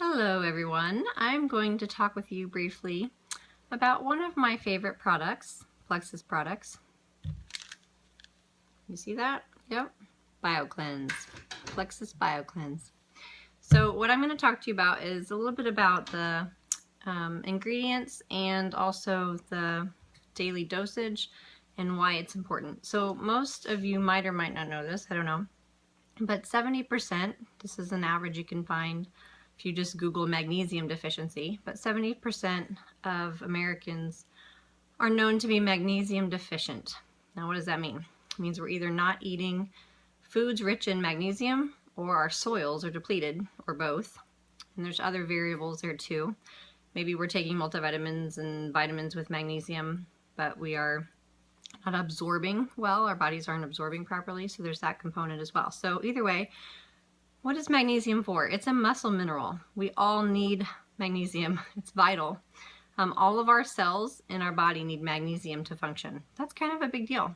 Hello everyone. I'm going to talk with you briefly about one of my favorite products, Plexus products. You see that? Yep. BioCleanse. Plexus BioCleanse. So what I'm going to talk to you about is a little bit about the ingredients and also the daily dosage and why it's important. So most of you might or might not know this, I don't know, but 70%, this is an average you can find if you just Google magnesium deficiency, but 70% of Americans are known to be magnesium deficient. Now what does that mean? It means we're either not eating foods rich in magnesium or our soils are depleted, or both. And there's other variables there too. Maybe we're taking multivitamins and vitamins with magnesium, but we are not absorbing well, our bodies aren't absorbing properly, so there's that component as well. So either way, what is magnesium for? It's a muscle mineral. We all need magnesium. It's vital. All of our cells in our body need magnesium to function. That's kind of a big deal.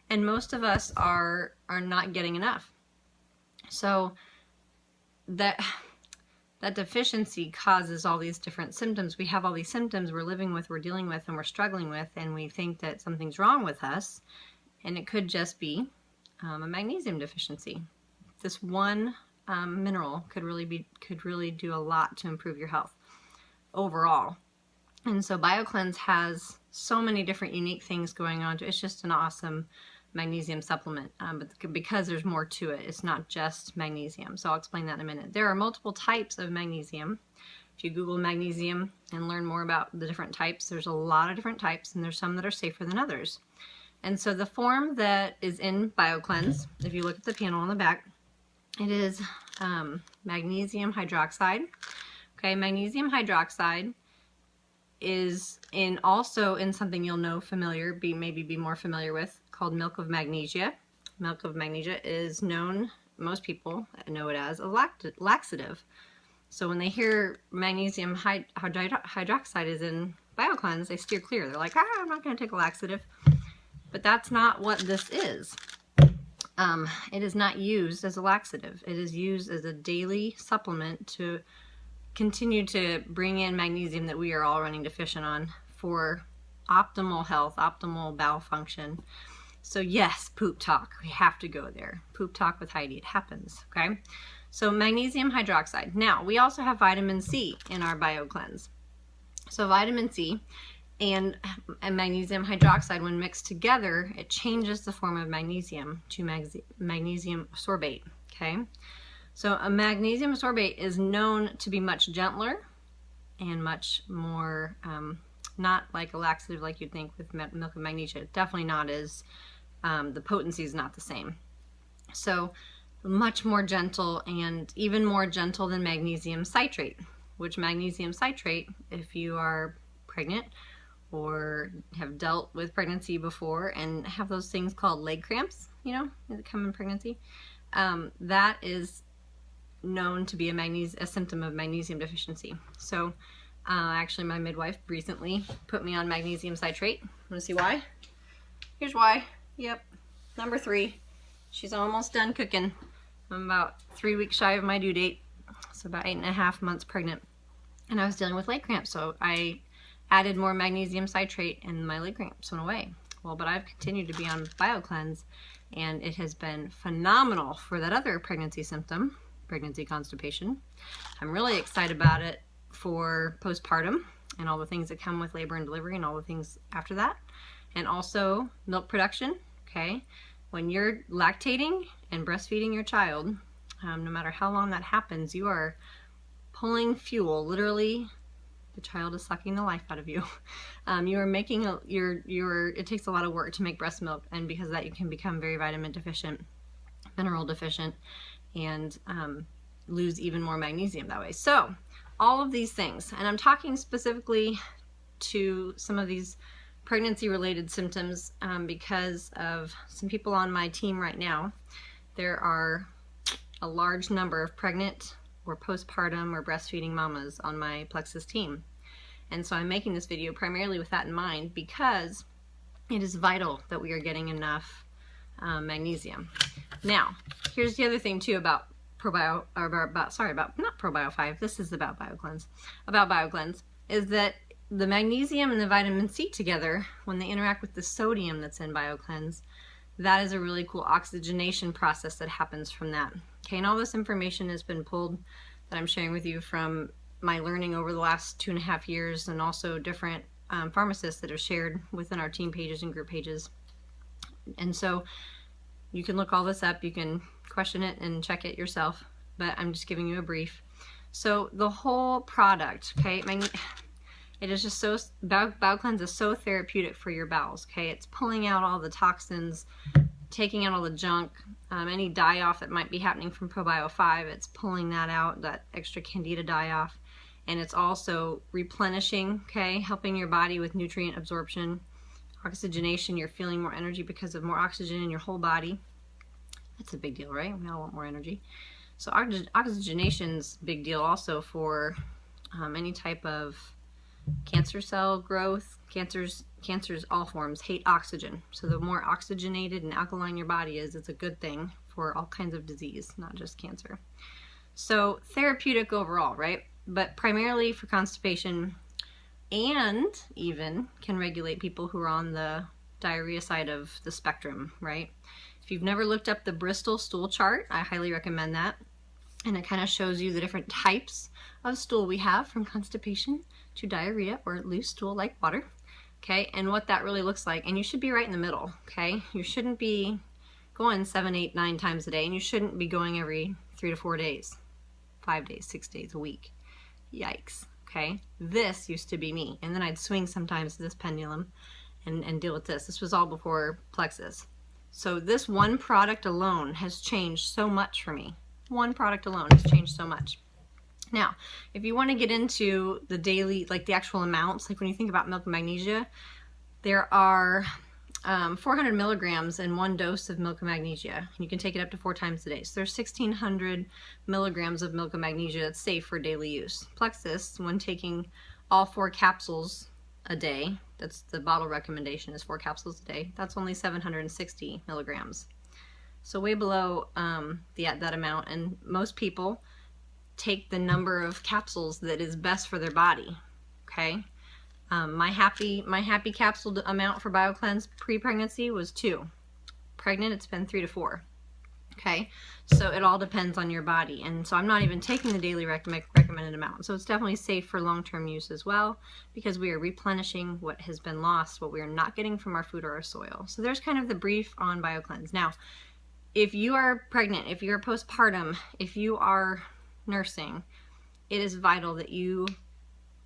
And most of us are not getting enough. So that deficiency causes all these different symptoms. We have all these symptoms we're living with, we're dealing with, and we're struggling with, and we think that something's wrong with us. And it could just be a magnesium deficiency. This one mineral could really do a lot to improve your health overall. And so BioCleanse has so many different unique things going on. It's just an awesome magnesium supplement, but because there's more to it, it's not just magnesium. So I'll explain that in a minute. There are multiple types of magnesium. If you Google magnesium and learn more about the different types, there's a lot of different types, and there's some that are safer than others. And so the form that is in BioCleanse, if you look at the panel on the back, it is magnesium hydroxide. Okay, magnesium hydroxide is also in something you'll know maybe be more familiar with, called milk of magnesia. Milk of magnesia is known, most people know it as a laxative. So when they hear magnesium hydroxide is in BioCleanse, they steer clear. They're like, I'm not going to take a laxative. But that's not what this is. It is not used as a laxative. It is used as a daily supplement to continue to bring in magnesium that we are all running deficient on for optimal health, optimal bowel function. So yes, poop talk. We have to go there. Poop talk with Heidi. It happens, okay? So magnesium hydroxide. Now, we also have vitamin C in our BioCleanse. So vitamin C and magnesium hydroxide, when mixed together, it changes the form of magnesium to magnesium sorbate, okay? So a magnesium sorbate is known to be much gentler and much more, not like a laxative like you'd think with milk of magnesia. Definitely not as, the potency is not the same. So much more gentle, and even more gentle than magnesium citrate, which magnesium citrate, if you are pregnant or have dealt with pregnancy before and have those things called leg cramps, you know, that come in pregnancy, that is known to be a symptom of magnesium deficiency. So actually my midwife recently put me on magnesium citrate. Want to see why? Here's why. Yep, number 3. She's almost done cooking. I'm about 3 weeks shy of my due date, so about 8.5 months pregnant, and I was dealing with leg cramps, so I added more magnesium citrate and my leg cramps went away. Well, but I've continued to be on BioCleanse, and it has been phenomenal for that other pregnancy symptom, pregnancy constipation. I'm really excited about it for postpartum and all the things that come with labor and delivery and all the things after that, and also milk production, okay? When you're lactating and breastfeeding your child, no matter how long that happens, you are pulling fuel, literally. The child is sucking the life out of you. You are making it takes a lot of work to make breast milk, and because of that you can become very vitamin deficient, mineral deficient, and lose even more magnesium that way. So all of these things, and I'm talking specifically to some of these pregnancy related symptoms because of some people on my team right now. There are a large number of pregnant or postpartum or breastfeeding mamas on my Plexus team. And so I'm making this video primarily with that in mind, because it is vital that we are getting enough magnesium. Now, here's the other thing too about not Probio 5, this is about BioCleanse, is that the magnesium and the vitamin C together, when they interact with the sodium that's in BioCleanse, that is a really cool oxygenation process that happens from that. Okay, and all this information has been pulled that I'm sharing with you from my learning over the last 2.5 years, and also different pharmacists that have shared within our team pages and group pages. And so you can look all this up, you can question it and check it yourself, but I'm just giving you a brief. So the whole product, okay, it is just so, BioCleanse is so therapeutic for your bowels, okay? It's pulling out all the toxins, taking out all the junk, any die-off that might be happening from Probio 5, it's pulling that out, that extra candida die-off, and it's also replenishing, okay, helping your body with nutrient absorption, oxygenation. You're feeling more energy because of more oxygen in your whole body. That's a big deal, right? We all want more energy. So oxygenation's a big deal also for any type of cancer cell growth. Cancers, all forms, hate oxygen. So the more oxygenated and alkaline your body is, it's a good thing for all kinds of disease, not just cancer. So therapeutic overall, right? But primarily for constipation, and even can regulate people who are on the diarrhea side of the spectrum, right? If you've never looked up the Bristol stool chart, I highly recommend that. And it kind of shows you the different types of stool we have, from constipation to diarrhea or loose stool like water, okay? And what that really looks like. And you should be right in the middle, okay? You shouldn't be going 7, 8, 9 times a day, and you shouldn't be going every 3 to 4 days, 5 days, 6 days a week. Yikes, okay? This used to be me, and then I'd swing sometimes to this pendulum and deal with this. This was all before Plexus. So this one product alone has changed so much for me. One product alone has changed so much. Now, if you want to get into the daily, like the actual amounts, like when you think about milk and magnesia, there are 400 milligrams in one dose of milk and magnesia. And you can take it up to 4 times a day. So there's 1,600 milligrams of milk and magnesia that's safe for daily use. Plexus, when taking all 4 capsules a day, that's the bottle recommendation, is 4 capsules a day, that's only 760 milligrams. So way below that amount, and most people take the number of capsules that is best for their body, okay? My happy capsule amount for BioCleanse pre-pregnancy was 2. Pregnant, it's been 3 to 4, okay? So it all depends on your body, and so I'm not even taking the daily recommended amount. So it's definitely safe for long-term use as well, because we are replenishing what has been lost, what we are not getting from our food or our soil. So there's kind of the brief on BioCleanse. Now, if you are pregnant, if you're postpartum, if you are nursing, it is vital that you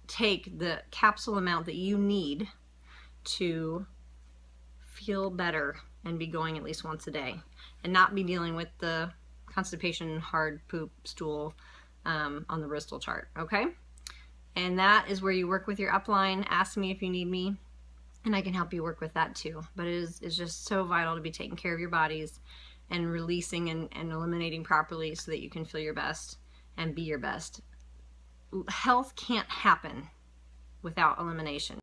take the capsule amount that you need to feel better and be going at least once a day, and not be dealing with the constipation, hard poop, stool on the Bristol chart, okay? And that is where you work with your upline. Ask me if you need me, and I can help you work with that too. But it's just so vital to be taking care of your bodies and releasing and eliminating properly so that you can feel your best and be your best. Health can't happen without elimination.